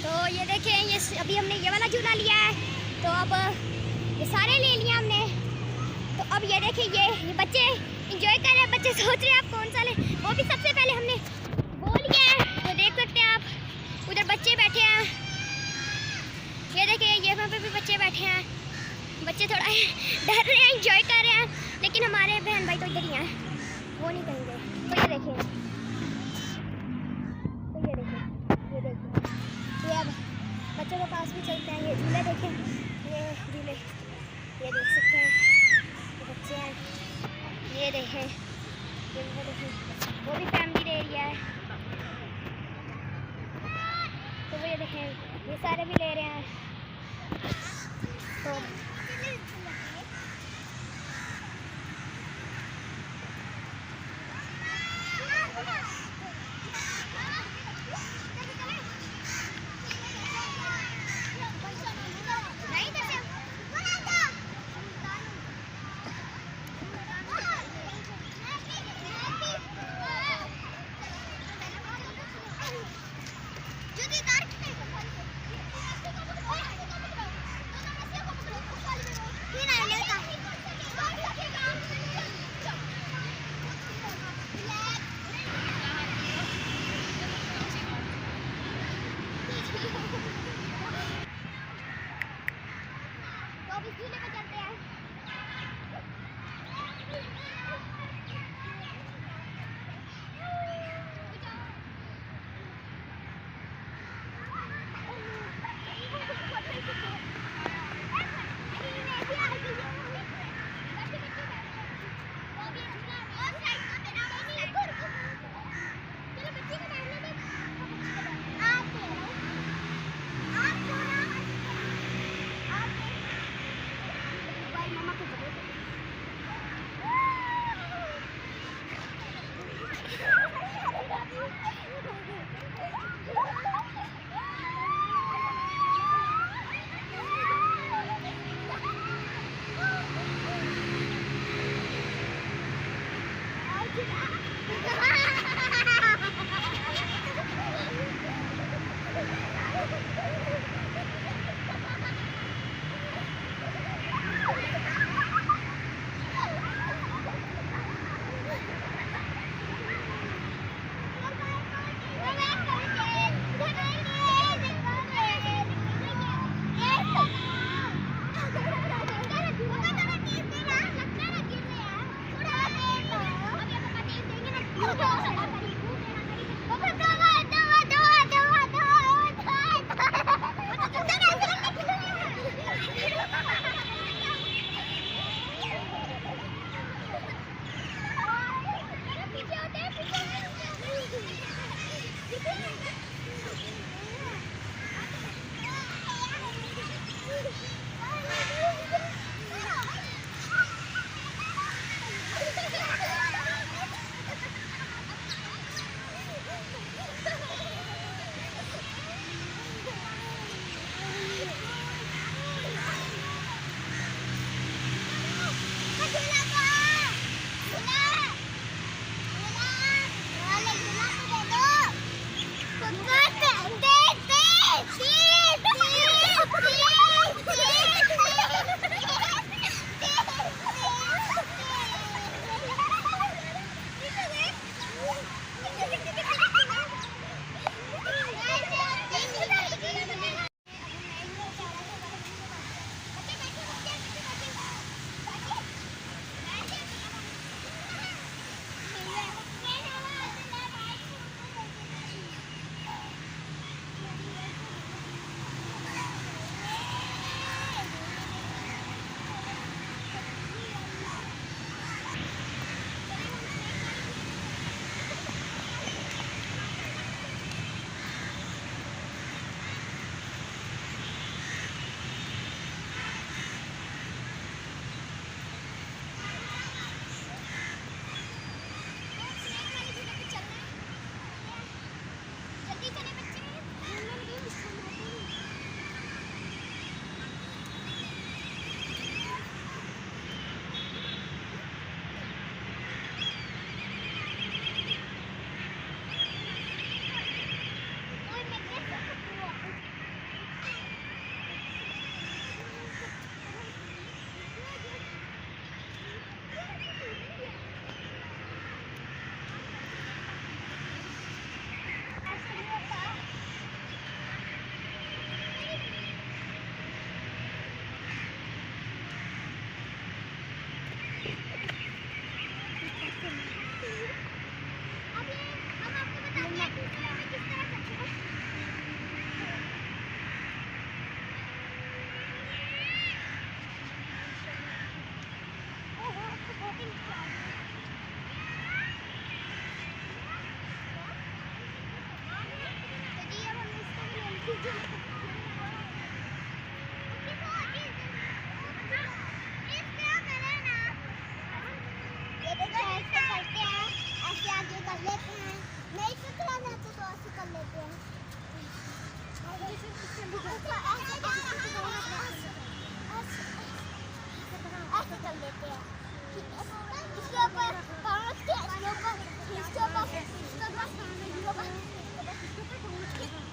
तो ये देखें, ये अभी हमने ये वाला झूला लिया है, तो अब ये सारे ले लिया हमने। तो अब ये देखें, ये बच्चे इंजॉय कर रहे हैं, बच्चे सोच रहे हैं आप कौन सा ले। वो भी सबसे पहले हमने वो लिया है, तो देख सकते हैं आप उधर बच्चे बैठे हैं। ये देखें, ये वहाँ पे भी बच्चे बैठे हैं। बच्चे थोड़ा डर रहे हैं, इंजॉय कर रहे हैं, लेकिन हमारे बहन भाई तो इधर ही हैं, वो नहीं कहेंगे। तो ये देखें, ये अब बच्चों के पास भी चलते हैं। ये झूले देखें, ये झूले, ये देख सकते हैं, ये बच्चे हैं, ये देखें, ये वो देखें, वो भी फैमिली एरिया है। तो वो ये देखें, ये सारे भी ले रहे हैं। तो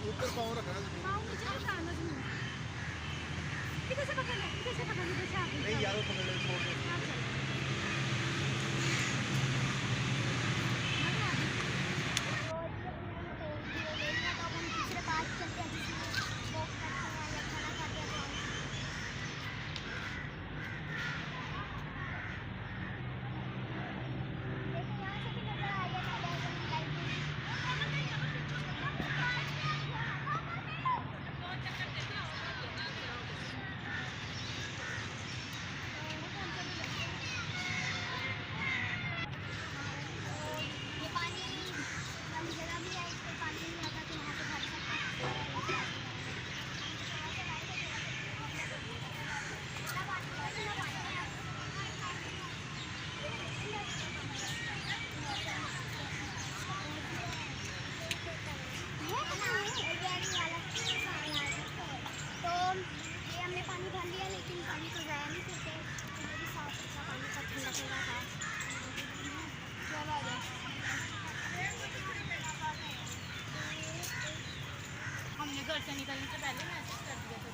ऊपर पाँव रखना नहीं यार वो पकड़ ले छोड़ दे हमने घर से निकलने से पहले मैसेज कर दिया था।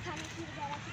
खाने की वगैरह की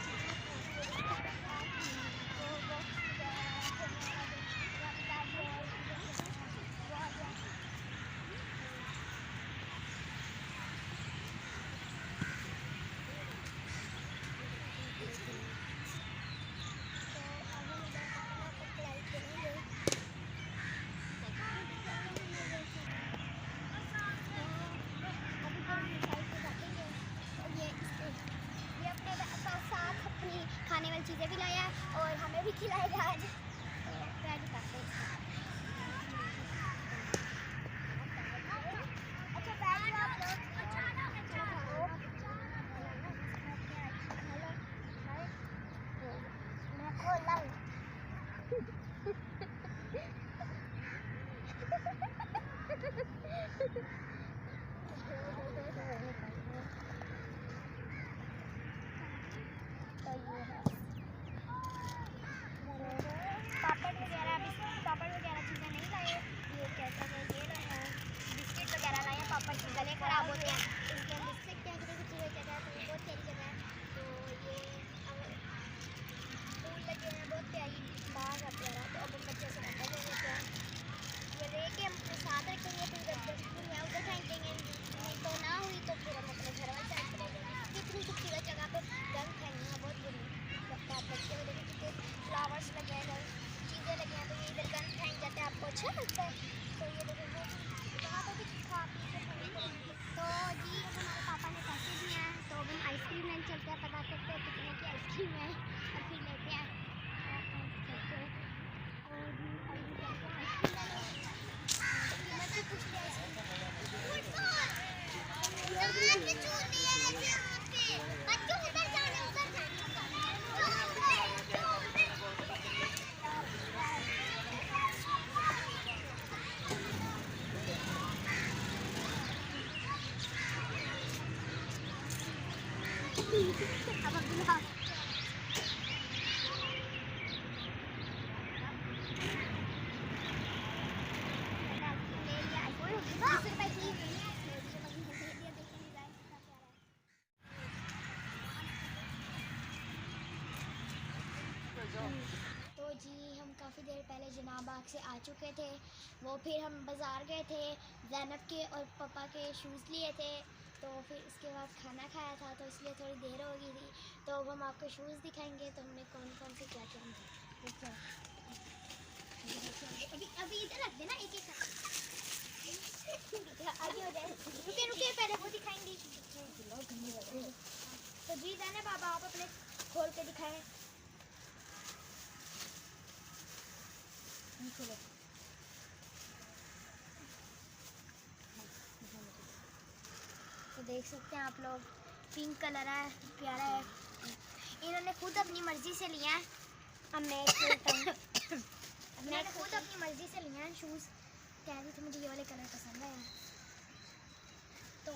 खाने वाली चीज़ें भी लाया और हमें भी खिलाएगा आज। पापड़ वगैरह चीज़ें नहीं लाए, ये कहते हैं ये लाए हैं, बिस्किट वगैरह लाए हैं। पापड़ के गले ख़राब होते हैं, इनके हम बिस्किट क्या कुछ जगह है तो बहुत प्यारी जगह है। तो ये फूल लगे हैं बहुत प्यारी, बाहर का प्यारा। तो अब हम बच्चे से अंदर ले लेते हैं, ये लेके हम अपने साथ रखेंगे, फिर जब स्कूल में उधर फेंक देंगे। नहीं तो ना हुई तो फिर हम अपने घर वाले साइड चले जाएंगे। इतनी खूबसूरत जगह पर गंद फेंकना बहुत बुरी लगता है। बच्चे वाले भी कितने फ्लावर्स लगे हैं, चीज़ें लगी हैं, तो ये इधर गंद फेंक जाते हैं, आपको अच्छा लगता है। तो ये देखो वहाँ पर भी खा पी के तो जी हमारे पापा ने पैसे दिए हैं, तो हम आइसक्रीम लेने चलते हैं, पता करते हैं कितने की आइसक्रीम है और फिर लेते हैं। और जी अभी चलते हैं आइसक्रीम लेने, मैं कुछ अब अब्दुल्ला तो जी हम काफ़ी देर पहले जनाब बाग से आ चुके थे। वो फिर हम बाज़ार गए थे, ज़ैनब के और पापा के शूज़ लिए थे। तो फिर इसके बाद खाना खाया था तो इसलिए थोड़ी देर हो गई थी। तो अब हम आपको शूज़ दिखाएंगे तो हमने कौन कौन से क्या क्या देखो। अभी अभी इधर रख देना एक एक आगे हो जाए। रुके रुके पहले वो दिखाएंगे। तो जी जाने बाबा आप अपने खोल के दिखाएं। खोलो। तो देख सकते हैं आप लोग पिंक कलर है, प्यारा है। इन्होंने खुद अपनी मर्जी से लिया है। हमने मैंने खुद अपनी मर्जी से लिया है शूज़। कह रही थी मुझे ये वाले कलर पसंद है तो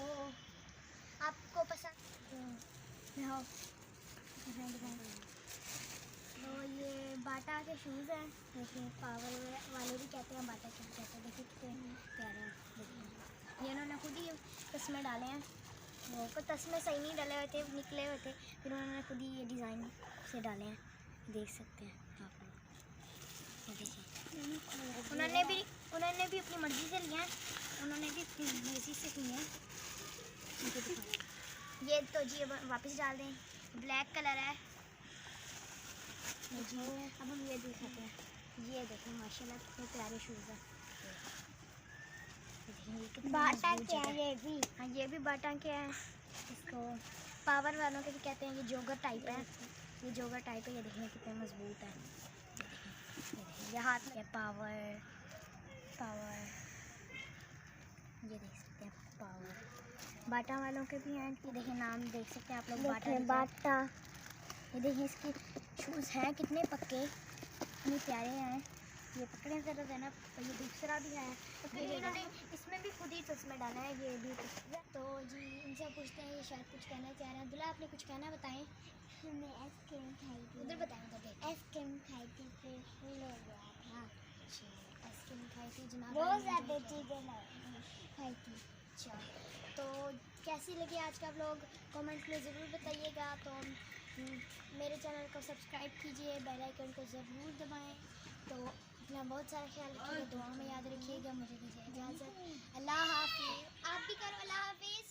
आपको पसंद तो ये बाटा के शूज़ हैं। देखिए पावर वाले भी कहते हैं, बाटा के भी कहते हैं। देखिए कितने प्यारे हैं। देखिए ये इन्होंने खुद ही तस्मे डाले हैं। वो को तस्मे सही नहीं डाले हुए थे, निकले हुए थे, फिर उन्होंने खुद ही ये डिज़ाइन से डाले हैं। देख सकते हैं आप लोग। देखिए उन्होंने भी अपनी मर्ज़ी से लिया है। उन्होंने भी अपनी मर्ज़ी से किए हैं। ये तो जी अब वापस डाल दें। ब्लैक कलर है जी। अब हम ये दिखाते हैं। ये देखो माशाल्लाह कितने प्यारे शूज़ हैं। बाटा के हैं ये भी। हाँ ये भी बाटा के हैं। इसको पावर वालों के भी कहते हैं। ये जोगर टाइप है। ये जोगर टाइप है। ये देखने कितने मजबूत है। ये हाथ में पावर ये देख सकते हैं पावर। बाटा वालों के भी हैं। ये देखिए नाम देख सकते हैं आप लोग बाटा। ये देखिए इसके शूज़ हैं कितने पक्के, इतने प्यारे हैं। ये पकड़े ज़रा देना। तो ये दूसरा भी है। तो फिर इन्होंने इसमें भी खुद ही तस्मे डाला है। ये भी तो जी इनसे पूछते हैं। ये शायद कुछ कहना चाह रहे हैं। दुल्हा आपने कुछ कहना बताएं। मैं आइसक्रीम खाई थी। उधर बताएं उधर आइसक्रीम खाई थी फिर फूल हो गया था। अच्छा आइसक्रीम खाई थी जनाब। रोज़ आते चीज़ें खाई थी। अच्छा तो कैसी लगी आज का व्लॉग कमेंट में ज़रूर बताइएगा। तो मेरे चैनल को सब्सक्राइब कीजिए, बेल आइकन को ज़रूर दबाएं। तो अपना बहुत सारा ख्याल रखिएगा, दुआ में याद रखिएगा। मुझे दीजिए इजाज़त। अल्लाह हाफिज़। आप भी करो अल्लाह हाफिज़।